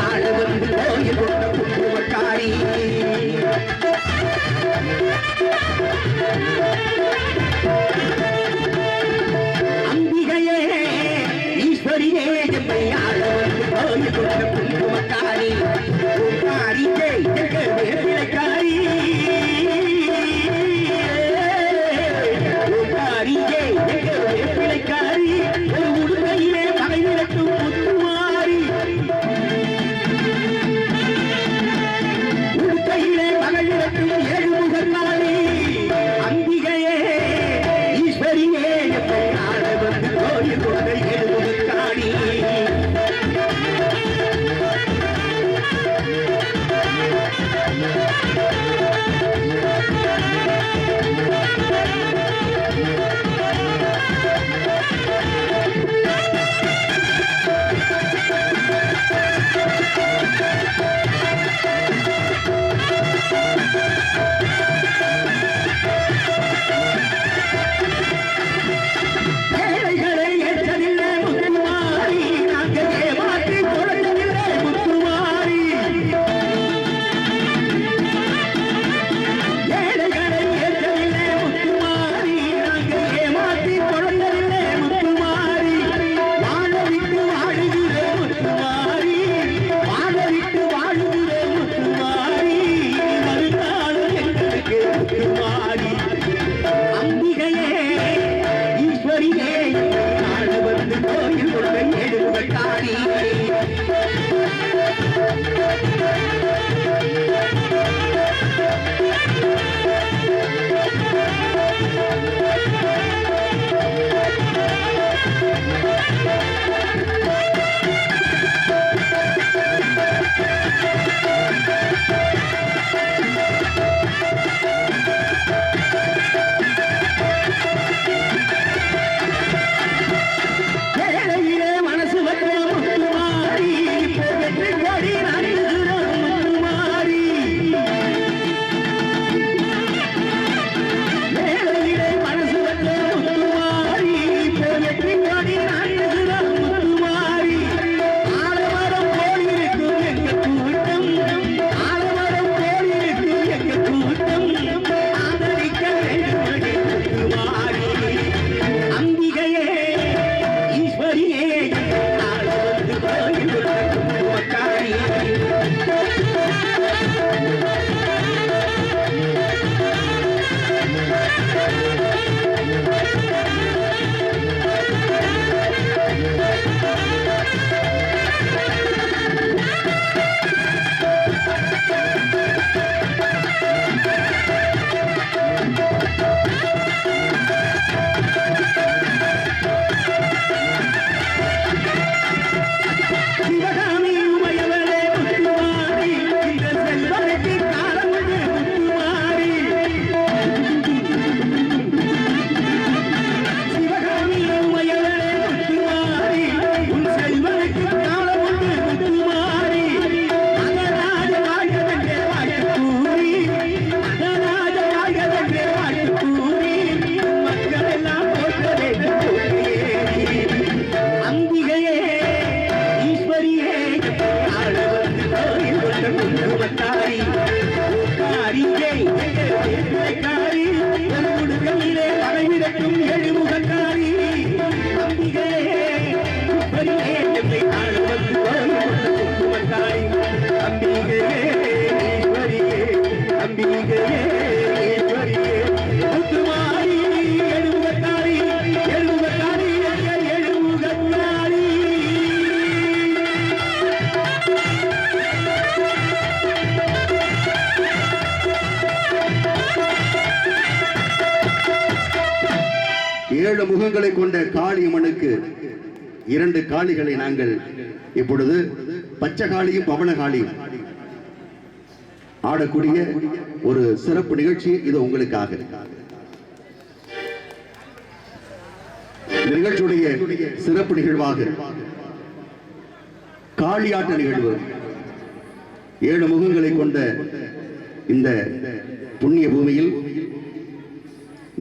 ஆள வந்து கோயில் கொண்ட குங்குமக்காரி அம்பிகையே ஈஸ்வரியே எம்மை ஆள வந்து கோயில் கொண்ட குங்குமக்காரி காரி ஜெய் வேப்பிலைக்காரி காரி ஜெய் வேப்பிலைக்காரி ஒரு உடுக்கையிலே மலை விளக்கும் முத்துமாரி உடுக்கையிலே மலை விளக்கும் ஏழுமுகக்காரி அம்பிகையே ஈஸ்வரியே எம்மை ஆள வந்து கோயில் கொண்ட ஏழுமுகக்காரி ஏழு முகங்களை கொண்ட காளியம்மனுக்கு இரண்டு காளிகளை நாங்கள் இப்பொழுது பச்சைகாளியும் பவனகாளியும் ஆடக்கூடிய ஒரு சிறப்பு நிகழ்ச்சி இது உங்களுக்காக. நிகழ்ச்சியுடைய சிறப்பு நிகழ்வாக காளியாட்ட நிகழ்வு. ஏழு முகங்களை கொண்ட இந்த புண்ணிய பூமியில்